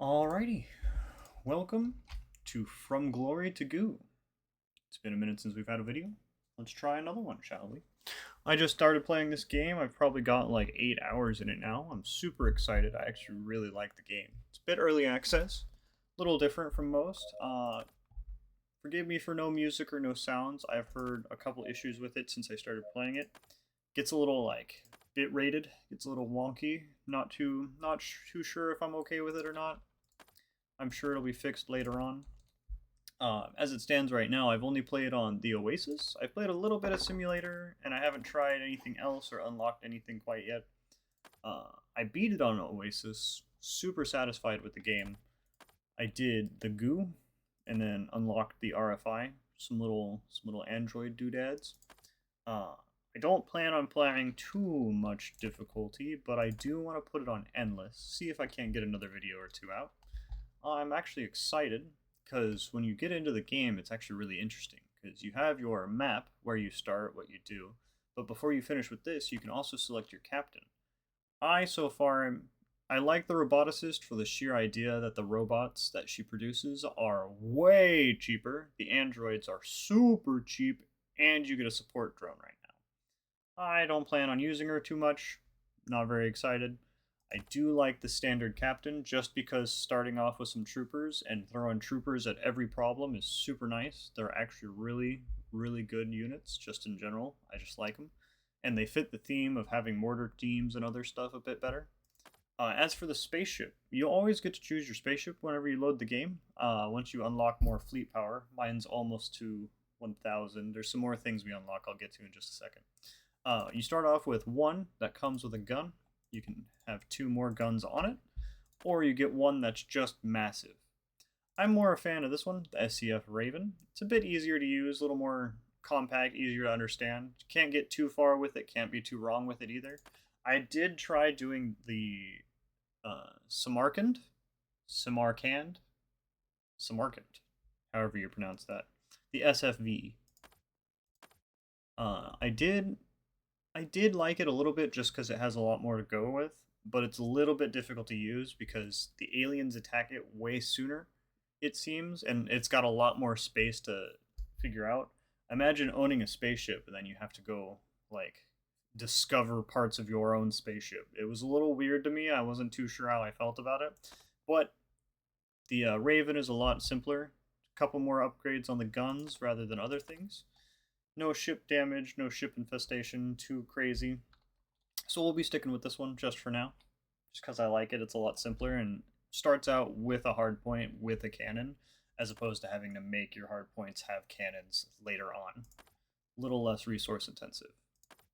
Alrighty, welcome to From Glory to Goo. It's been a minute since we've had a video. Let's try another one, shall we? I just started playing this game. I've probably got like 8 hours in it now. I'm super excited. I actually really like the game. It's a bit early access, a little different from most. Forgive me for no music or no sounds. I've heard a couple issues with it since I started playing it. Gets a little like bit rated, gets a little wonky. Not too sure if I'm okay with it or not. I'm sure it'll be fixed later on. As it stands right now, I've only played on the Oasis. I've played a little bit of Simulator, and I haven't tried anything else or unlocked anything quite yet. I beat it on Oasis, super satisfied with the game. I did the goo, and then unlocked the RFI, some little Android doodads. I don't plan on playing too much difficulty, but I do want to put it on endless, see if I can't get another video or two out. I'm actually excited because when you get into the game, it's actually really interesting because you have your map where you start, what you do, but before you finish with this, you can also select your captain. So far I like the roboticist for the sheer idea that the robots that she produces are way cheaper. The androids are super cheap, and you get a support drone right now. I don't plan on using her too much. Not very excited. I do like the standard captain just because starting off with some troopers and throwing troopers at every problem is super nice. They're actually really good units just in general. I just like them. And they fit the theme of having mortar teams and other stuff a bit better. As for the spaceship, you always get to choose your spaceship whenever you load the game. Once you unlock more fleet power, mine's almost to 1,000. There's some more things we unlock I'll get to in just a second. You start off with one that comes with a gun. You can have two more guns on it, or you get one that's just massive. I'm more a fan of this one, the SCF Raven. It's a bit easier to use, a little more compact, easier to understand. Can't get too far with it, can't be too wrong with it either. I did try doing the Samarkand, Samarkand, Samarkand, however you pronounce that, the SFV. Uh, I did I did like it a little bit just because it has a lot more to go with, but it's a little bit difficult to use because the aliens attack it way sooner, it seems, and it's got a lot more space to figure out. Imagine owning a spaceship and then you have to go, like, discover parts of your own spaceship. It was a little weird to me. I wasn't too sure how I felt about it, but the Raven is a lot simpler. A couple more upgrades on the guns rather than other things. No ship damage, no ship infestation, too crazy. So we'll be sticking with this one just for now. Just because I like it, it's a lot simpler and starts out with a hard point with a cannon, as opposed to having to make your hard points have cannons later on. A little less resource intensive.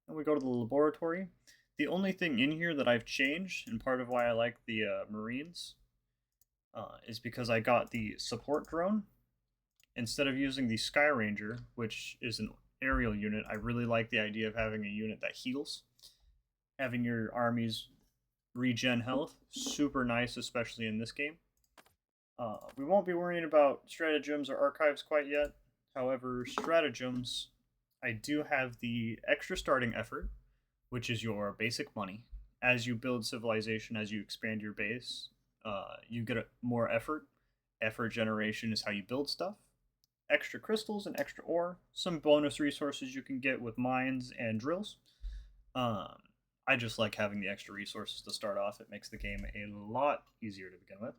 And we go to the laboratory. The only thing in here that I've changed, and part of why I like the Marines, is because I got the support drone. Instead of using the Sky Ranger, which is an aerial unit, I really like the idea of having a unit that heals. Having your armies regen health, super nice, especially in this game. We won't be worrying about stratagems or archives quite yet. However, stratagems, I do have the extra starting effort, which is your basic money. As you build civilization, as you expand your base, you get more effort. Effort generation is how you build stuff. Extra crystals and extra ore, some bonus resources you can get with mines and drills. I just like having the extra resources to start off. It makes the game a lot easier to begin with.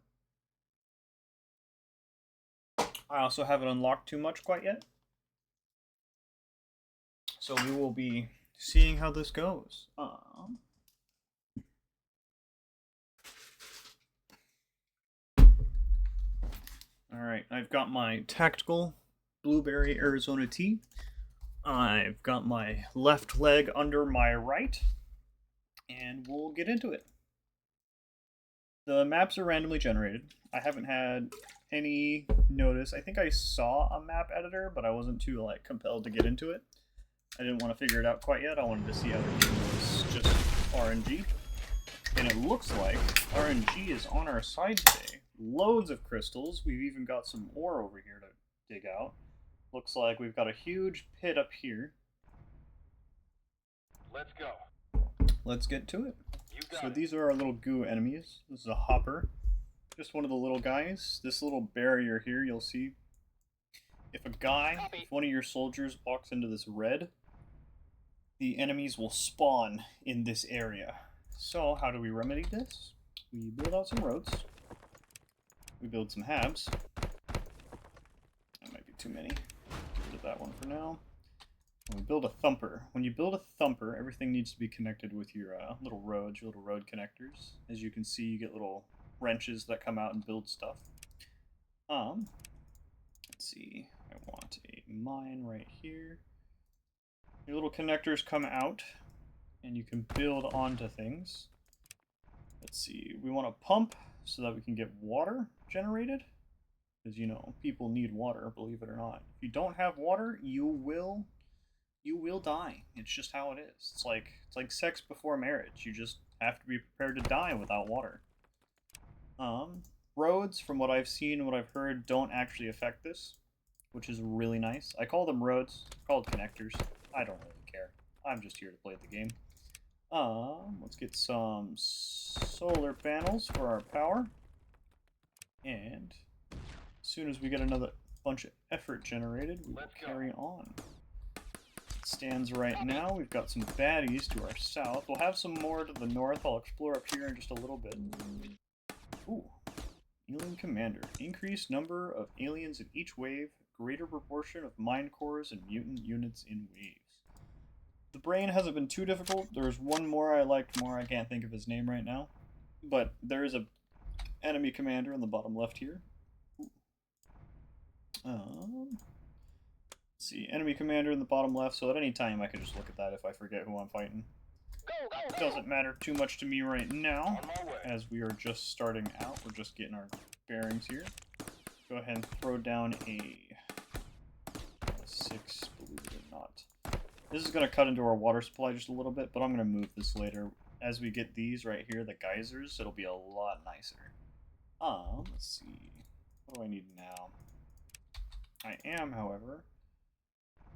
I also haven't unlocked too much quite yet, so we will be seeing how this goes. Alright, I've got my tactical blueberry Arizona tea. I've got my left leg under my right, and we'll get into it. The maps are randomly generated. I haven't had any notice. I think I saw a map editor, but I wasn't too compelled to get into it. I didn't want to figure it out quite yet. I wanted to see how the game was just RNG. And it looks like RNG is on our side today. Loads of crystals. We've even got some ore over here to dig out. Looks like we've got a huge pit up here. Let's go. Let's get to it. You got So it. these are our little goo enemies. This is a hopper. Just one of the little guys. This little barrier here, you'll see. If if one of your soldiers walks into this red, the enemies will spawn in this area. So how do we remedy this? We build out some roads. We build some habs. That might be too many. Get rid of that one for now. And we build a thumper. When you build a thumper, everything needs to be connected with your little roads, your little road connectors. As you can see, you get little wrenches that come out and build stuff. Let's see. I want a mine right here. Your little connectors come out, and you can build onto things. Let's see. We want a pump so that we can get water generated. Because, you know, people need water, believe it or not. If you don't have water, you will die. It's just how it is. It's like sex before marriage. You just have to be prepared to die without water. Roads, from what I've seen and what I've heard, don't actually affect this, which is really nice. I call them roads. They're called connectors. I don't really care. I'm just here to play the game. Let's get some solar panels for our power. And as soon as we get another bunch of effort generated, we will carry on. It stands right now. We've got some baddies to our south. We'll have some more to the north. I'll explore up here in just a little bit. Ooh. Alien Commander. Increased number of aliens in each wave. Greater proportion of mine cores and mutant units in waves. The brain hasn't been too difficult. There's one more I liked more. I can't think of his name right now. But there is a enemy commander in the bottom left here. Let's see. Enemy commander in the bottom left. So at any time I can just look at that if I forget who I'm fighting. It doesn't matter too much to me right now, as we are just starting out. We're just getting our bearings here. Go ahead and throw down a 6, believe it or not. This is going to cut into our water supply just a little bit, but I'm going to move this later. As we get these right here, the geysers, it'll be a lot nicer. Let's see. What do I need now? I am, however,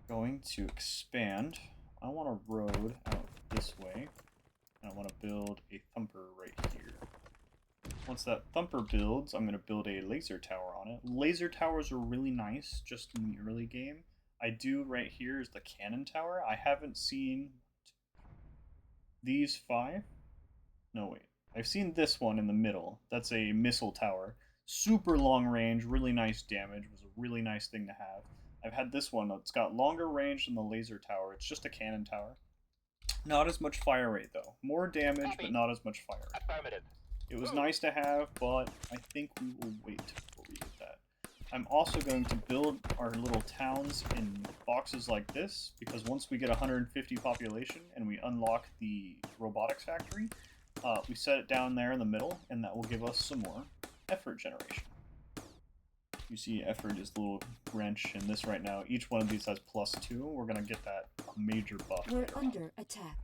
going to expand. I want a road out this way, and I want to build a thumper right here. Once that thumper builds, I'm going to build a laser tower on it. Laser towers are really nice just in the early game. I do right here is the cannon tower. I haven't seen these 5. No, wait. I've seen this one in the middle. That's a missile tower. Super long range, really nice damage. Was a really nice thing to have. I've had this one. It's got longer range than the laser tower. It's just a cannon tower. Not as much fire rate, though. More damage, but not as much fire rate. Affirmative. It was nice to have, but I think we will wait before we get that. I'm also going to build our little towns in boxes like this, because once we get 150 population and we unlock the robotics factory, we set it down there in the middle, and that will give us some more effort generation. You see effort is the little wrench in this right now. Each one of these has +2. We're going to get that major buff. We're under attack.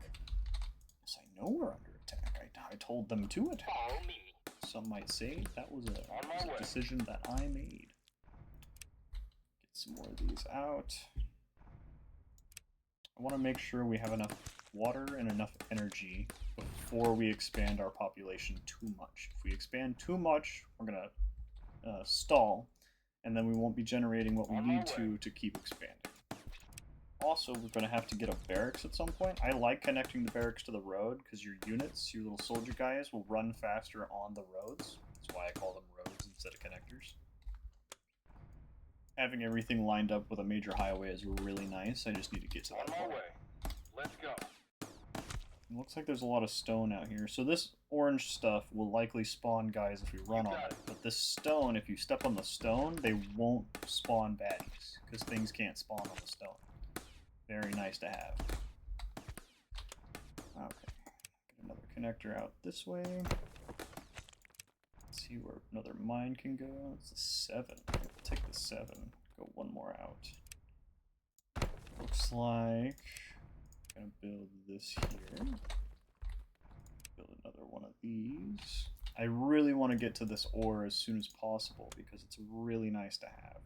Yes, I know we're under attack. I told them to attack. Follow me. Some might say that was a decision that I made. Get some more of these out. I want to make sure we have enough water and enough energy before we expand our population too much. If we expand too much, we're going to stall, and then we won't be generating what we need to keep expanding. Also, we're going to have to get a barracks at some point. I like connecting the barracks to the road, because your units, your little soldier guys, will run faster on the roads. That's why I call them roads instead of connectors. Having everything lined up with a major highway is really nice. I just need to get to that On my point. way. Let's go. It looks like there's a lot of stone out here. So this orange stuff will likely spawn guys if we run on it. But this stone, if you step on the stone, they won't spawn baddies, because things can't spawn on the stone. Very nice to have. Okay. Get another connector out this way. Let's see where another mine can go. It's a 7. We'll take the 7. Go one more out. Looks like I'm gonna build this here. Build another one of these. I really want to get to this ore as soon as possible because it's really nice to have.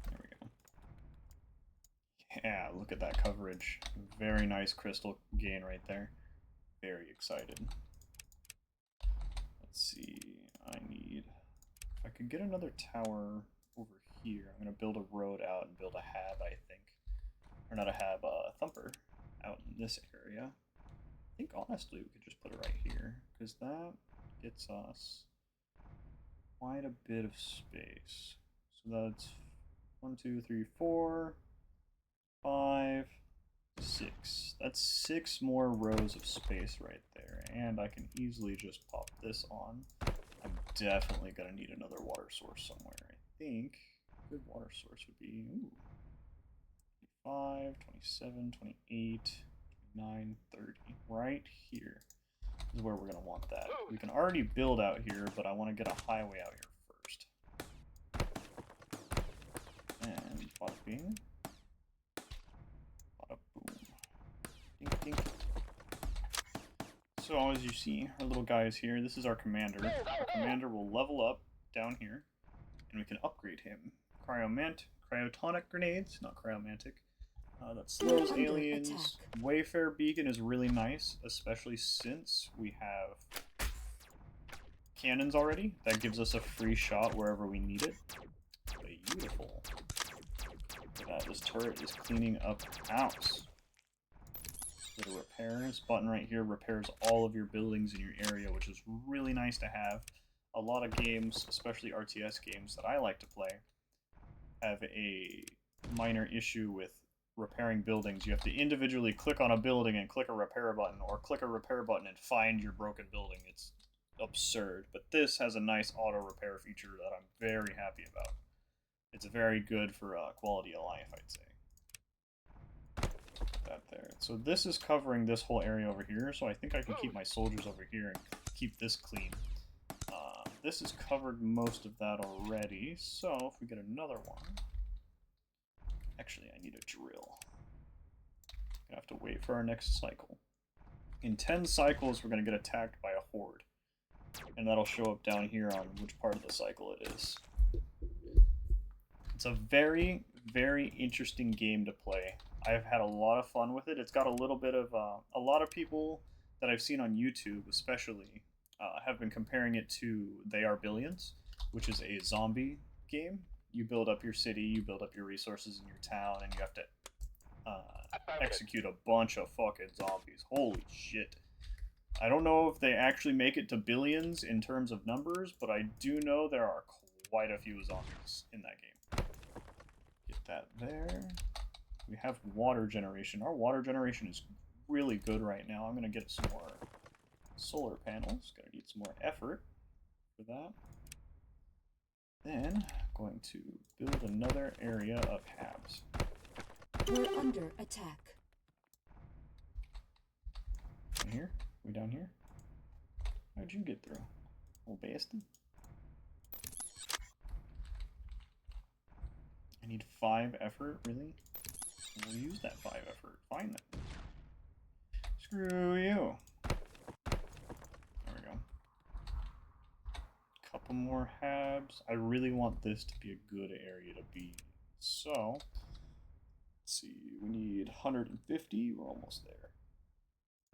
There we go. Yeah, Yeah, look at that coverage. Very nice crystal gain right there. Very excited. Let's see, I need... If I could get another tower over here, I'm going to build a road out and build a hab, I think. Or not a hab, a thumper out in this area. I think honestly we could just put it right here, because that gets us quite a bit of space. So that's 1, 2, 3, 4, 5, 6. That's 6 more rows of space right there, and I can easily just pop this on. I'm definitely going to need another water source somewhere. I think a good water source would be 25, 27, 28, 29, 30. Right here is where we're going to want that. We can already build out here, but I want to get a highway out here first. And bada bing. Bada boom. Dink dink. So as you see, our little guy is here. This is our commander. Our commander will level up down here, and we can upgrade him. Cryotonic grenades, not cryomantic. That slows aliens. Wayfarer beacon is really nice, especially since we have cannons already. That gives us a free shot wherever we need it. Beautiful. Look at that, this turret is cleaning up house. The repairs button right here repairs all of your buildings in your area, which is really nice to have. A lot of games, especially RTS games that I like to play, have a minor issue with repairing buildings. You have to individually click on a building and click a repair button, or click a repair button and find your broken building. It's absurd. But this has a nice auto repair feature that I'm very happy about. It's very good for quality of life, I'd say. That there. So this is covering this whole area over here, so I think I can keep my soldiers over here and keep this clean. This has covered most of that already, so if we get another one... Actually, I need a drill. I have to wait for our next cycle. In 10 cycles, we're going to get attacked by a horde. And that'll show up down here on which part of the cycle it is. It's a very, very interesting game to play. I've had a lot of fun with it. It's got a little bit of... a lot of people that I've seen on YouTube, especially, have been comparing it to They Are Billions, which is a zombie game. You build up your city, you build up your resources in your town, and you have to execute a bunch of fucking zombies. Holy shit. I don't know if they actually make it to billions in terms of numbers, but I do know there are quite a few zombies in that game. Get that there. We have water generation. Our water generation is really good right now. I'm going to get some more solar panels. Going to need some more effort for that. Then, going to build another area of habs. We're under attack. In here? We down here? How'd you get through? Old bastard. I need 5 effort, really? We'll use that 5 effort. Fine then. Screw you. There we go. Couple more habs. I really want this to be a good area to be. So, let's see. We need 150. We're almost there.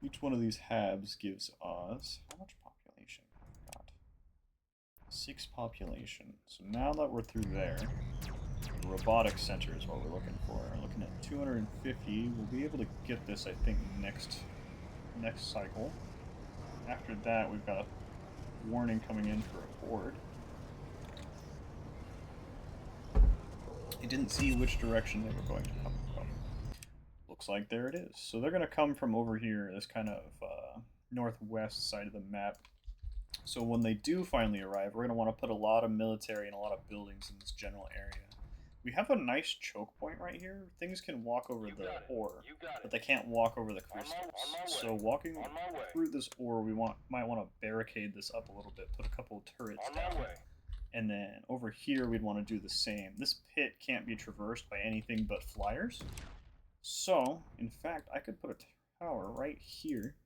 Each one of these habs gives us... How much population? I forgot. 6 population. So now that we're through there, the robotics center is what we're looking for. We're looking at 250. We'll be able to get this, I think, next cycle. After that, we've got a warning coming in for a horde. I didn't see which direction they were going to come from. Looks like there it is. So they're going to come from over here, this kind of northwest side of the map. So when they do finally arrive, we're going to want to put a lot of military and a lot of buildings in this general area. We have a nice choke point right here. Things can walk over the ore, but they can't walk over the crystals. So walking through this ore, we might want to barricade this up a little bit, put a couple of turrets down. And then over here, we'd want to do the same. This pit can't be traversed by anything but flyers. So, in fact, I could put a tower right here,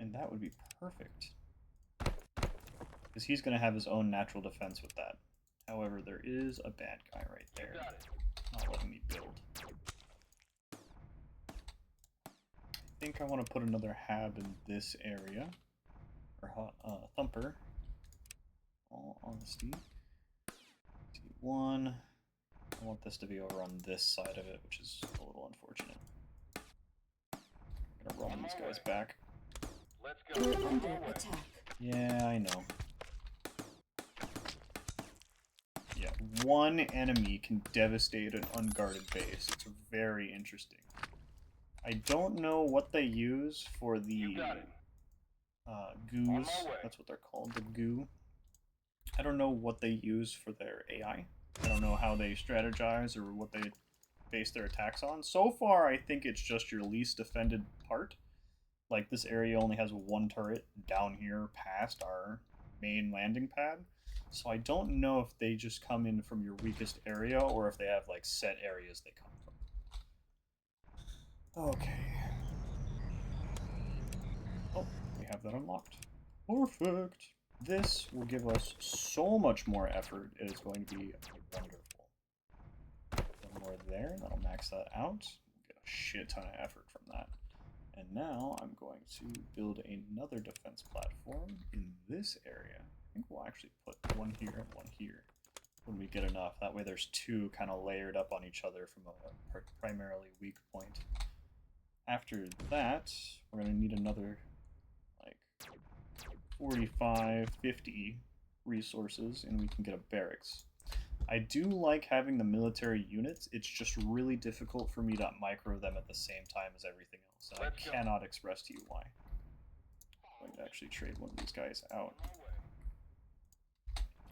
and that would be perfect. Because he's going to have his own natural defense with that. However, there is a bad guy right there. Not letting me build. think I want to put another hab in this area. Or thumper. All honesty. T1. I want this to be over on this side of it, which is a little unfortunate. I'm gonna run these guys back. Let's go. We're under attack. Yeah, I know. Yeah, one enemy can devastate an unguarded base. It's very interesting. I don't know what they use for the goos. That's what they're called, the goo. I don't know what they use for their AI. I don't know how they strategize or what they base their attacks on. So far, I think it's just your least defended part. Like, this area only has one turret down here past our main landing pad. So I don't know if they just come in from your weakest area or if they have, like, set areas they come from. Okay. Oh, we have that unlocked. Perfect. This will give us so much more effort. It is going to be wonderful. One more there. That'll max that out. We'll get a shit ton of effort from that. And now I'm going to build another defense platform in this area. I think we'll actually put one here and one here when we get enough. That way there's two kind of layered up on each other from a primarily weak point. After that, we're going to need another like 45, 50 resources, and we can get a barracks. I do like having the military units. It's just really difficult for me to micro them at the same time as everything else. And I cannot express to you why. I'm going to actually trade one of these guys out.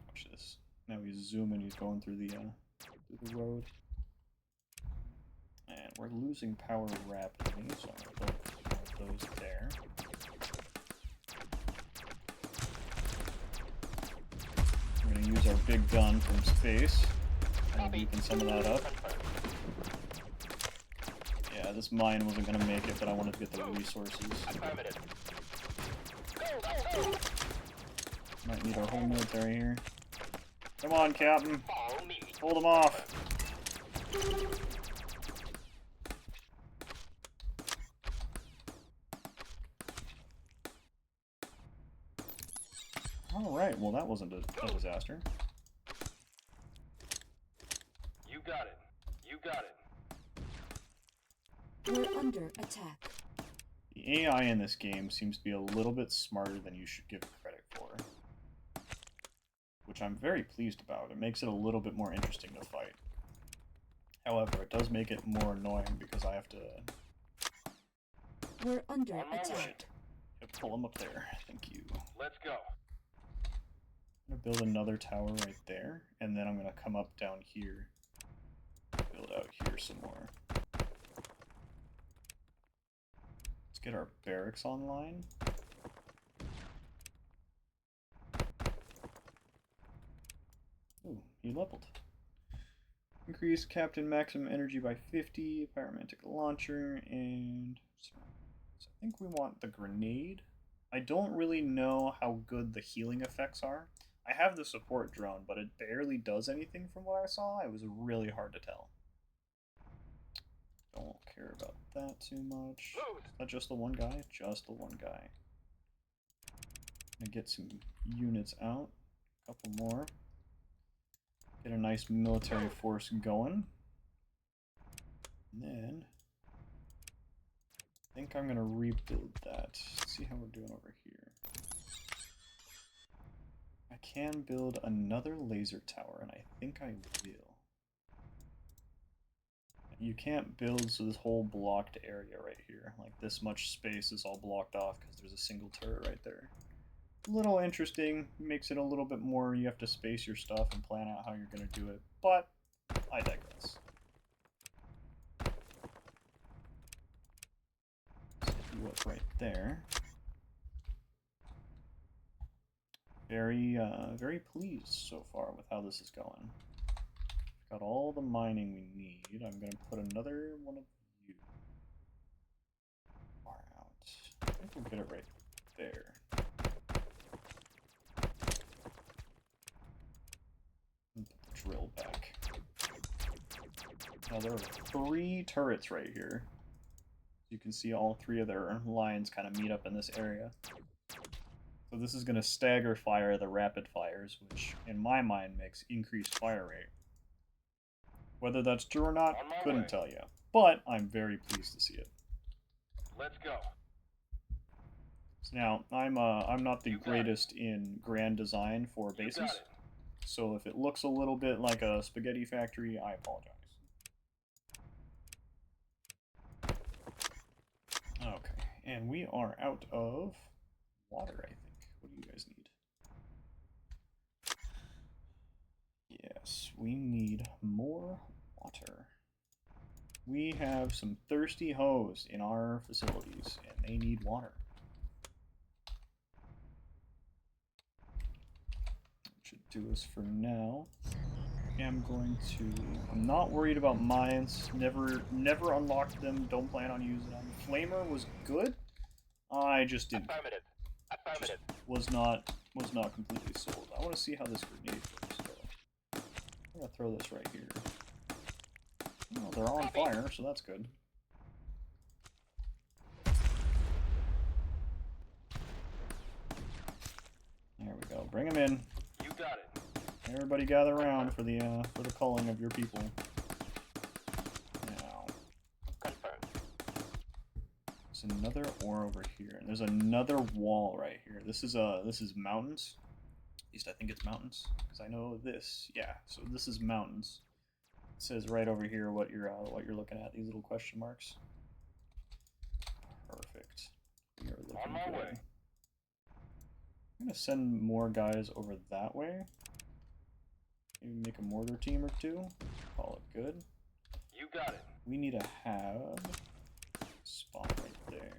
Watch this. Now he's zooming. He's going through the road. And we're losing power rapidly, so I'm going to put one of those there. We're going to use our big gun from space and weaken some of that up. Yeah, this mine wasn't going to make it, but I wanted to get the resources. Might need our whole military here. Come on, Captain. Hold them off. Alright, well that wasn't a disaster. You got it. You got it. We're under attack. The AI in this game seems to be a little bit smarter than you should give it credit for. Which I'm very pleased about. It makes it a little bit more interesting to fight. However, it does make it more annoying because I have to... We're under attack. Pull him up there. Thank you. Let's go. I'm going to build another tower right there, and then I'm going to come up down here, build out here some more. Let's get our barracks online. Ooh, he leveled. Increase Captain maximum energy by 50, pyromantic launcher, and so I think we want the grenade. I don't really know how good the healing effects are. I have the support drone, but it barely does anything from what I saw. It was really hard to tell. Don't care about that too much. Is that just the one guy? Just the one guy. Gonna get some units out. A couple more. Get a nice military force going. And then I think I'm gonna rebuild that. Let's see how we're doing over here. I can build another laser tower, and I think I will. You can't build this whole blocked area right here. Like, this much space is all blocked off because there's a single turret right there. A little interesting, makes it a little bit more, you have to space your stuff and plan out how you're going to do it, but I digress. Set you up right there. Very pleased so far with how this is going. Got all the mining we need. I'm going to put another one of you far out. I think we'll get it right there. And put the drill back. Now there are 3 turrets right here. You can see all three of their lines kind of meet up in this area. So this is going to stagger fire the rapid fires, which in my mind makes increased fire rate. Whether that's true or not, couldn't tell you. But I'm very pleased to see it. Let's go. So now, I'm not the greatest in grand design for bases. So if it looks a little bit like a spaghetti factory, I apologize. Okay, and we are out of water, I think. What do you guys need? Yes, we need more water. We have some thirsty hoes in our facilities, and they need water. That should do us for now. I'm not worried about mines. Never unlocked them. Don't plan on using them. Flamer was good. I just didn't. Affirmative. Affirmative. Was not completely sold. I want to see how this grenade works though. I'm gonna throw this right here. Oh, they're on fire, so that's good. There we go. Bring them in. You got it. Everybody gather around for the culling of your people. Now, Confirmed. there's another ore over here, and there's another wall right here. This is mountains. At least I think it's mountains, because I know this. Yeah, so this is mountains. It says right over here what you're looking at. These little question marks. Perfect. We are looking On my good. way. I'm gonna send more guys over that way. Maybe make a mortar team or two. Call it good. You got it. We need to have a spot right there.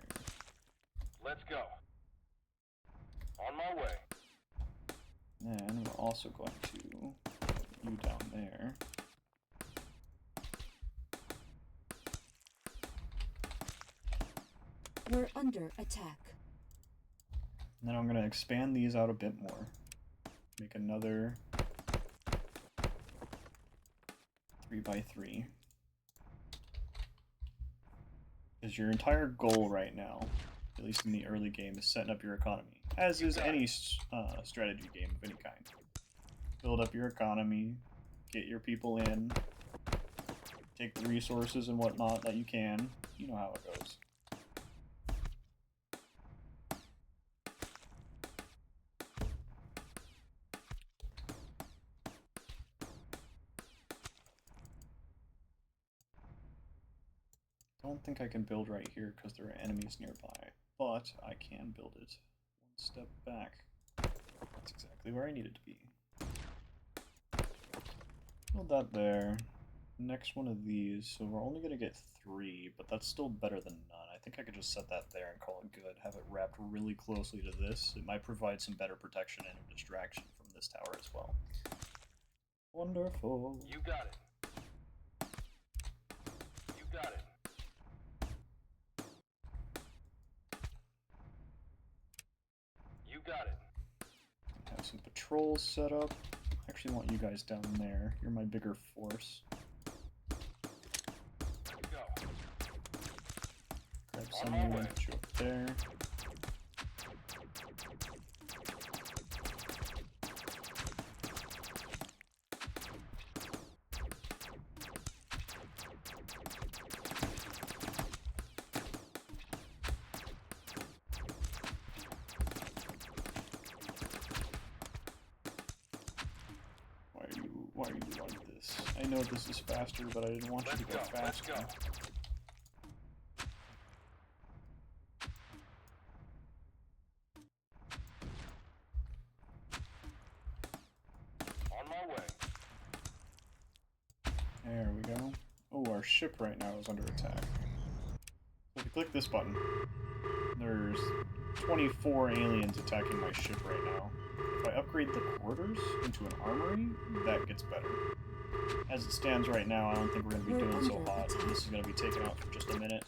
Let's go. On my way. And we're also going to put you down there. We're under attack. And then I'm going to expand these out a bit more. Make another 3x3. Because your entire goal right now, at least in the early game, is setting up your economy. As is any strategy game of any kind. Build up your economy, get your people in, take the resources and whatnot that you can. You know how it goes. Don't think I can build right here because there are enemies nearby, but I can build it one step back. That's exactly where I need it to be. Build that there. Next one of these, so we're only going to get 3, but that's still better than none. I think I could just set that there and call it good. Have it wrapped really closely to this. It might provide some better protection and a distraction from this tower as well. Wonderful. You got it. You got it. You got it. Have some patrols set up. I actually want you guys down there. You're my bigger force. Let's go. Grab some of you and put you up there. Why are you like this? I know this is faster, but I didn't want you to go faster. Let's go. On my way. There we go. Oh, our ship right now is under attack. So if you click this button, there's 24 aliens attacking my ship right now. If I upgrade the quarters into an armory, that gets better. As it stands right now, I don't think we're going to be doing so hot. This is going to be taken out for just a minute.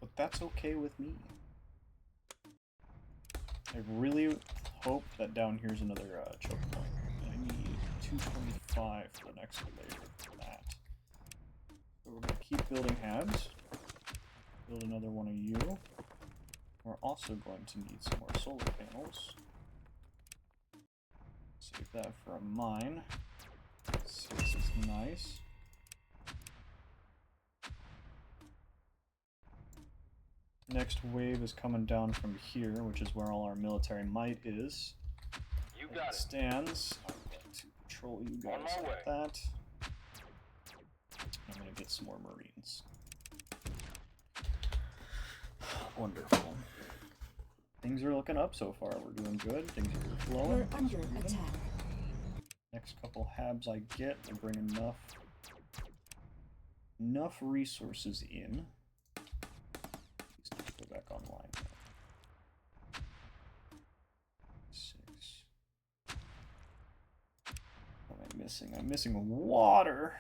But that's okay with me. I really hope that down here's another choke point. I need 225 for the next layer of that. keep building habs. Build another one of you. We're also going to need some more solar panels. Save that for a mine. 6 is nice. Next wave is coming down from here, which is where all our military might is. You got it. Stands. I'm going to patrol you guys On my like that. I'm going to get some more Marines. Wonderful. Things are looking up so far. We're doing good. Things are flowing. We're under attack. Next couple habs I get will bring enough resources in. These need to go back online. 6. What am I missing? I'm missing water.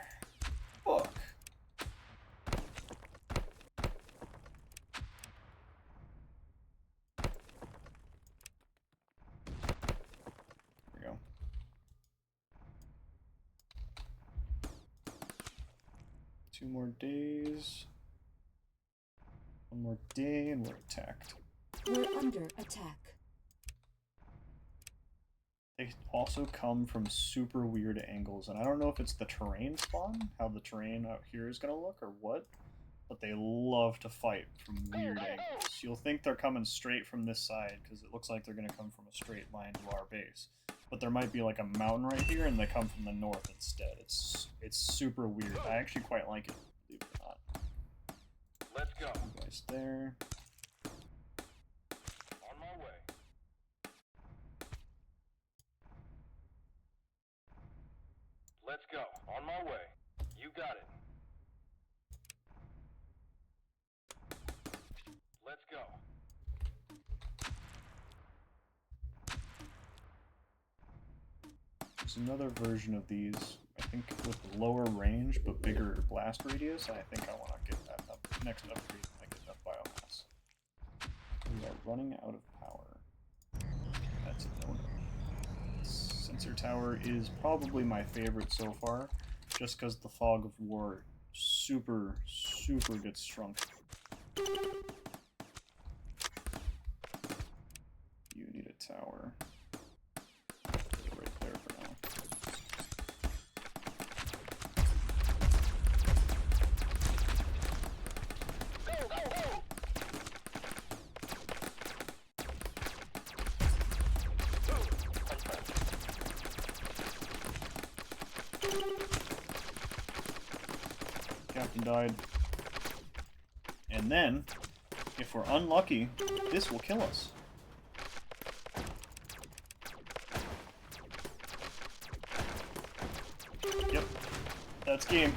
Fuck. There we go. Two more days. One more day and we're attacked. We're under attack. They also come from super weird angles, and I don't know if it's the terrain spawn, how the terrain out here is gonna look, or what, but they love to fight from weird angles. You'll think they're coming straight from this side, because it looks like they're gonna come from a straight line to our base. But there might be like a mountain right here, and they come from the north instead. It's super weird. I actually quite like it, believe it or not. Let's go. You guys there. On my way. Let's go. On my way. You got it. Let's go. There's another version of these, I think with lower range but bigger blast radius. I think I want to get that up. Next upgrade when I get enough biomass. We are running out of power. That's a no-no. Sensor tower is probably my favorite so far, just because the fog of war super gets shrunk. You need a tower. Right there for now. Captain died. And then, if we're unlucky, this will kill us. Yep, that's game.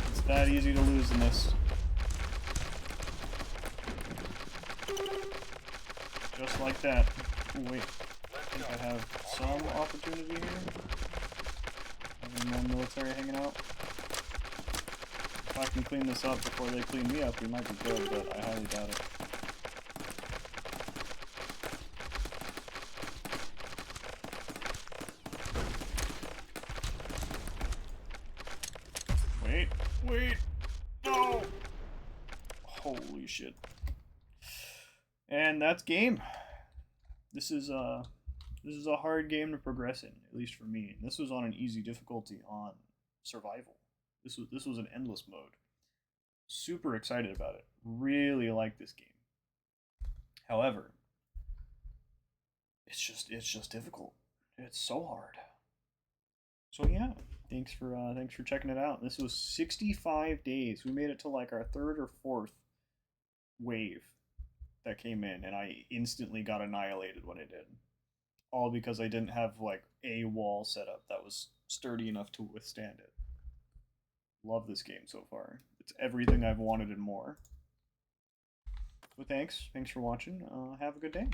It's that easy to lose in this. Just like that. Ooh, wait, I think I have some opportunity here. Having more military hanging out. If I can clean this up before they clean me up, we might be good, but I highly doubt it. Wait, no! Holy shit. And that's game. This is a hard game to progress in, at least for me. And this was on an easy difficulty on survival. This was an endless mode. Super excited about it. Really like this game. However, it's just difficult. It's so hard. So yeah, thanks for checking it out. This was 65 days. We made it to like our 3rd or 4th wave that came in, and I instantly got annihilated when it did. All because I didn't have like a wall set up that was sturdy enough to withstand it. Love this game so far. It's everything I've wanted and more. But thanks for watching. Have a good day.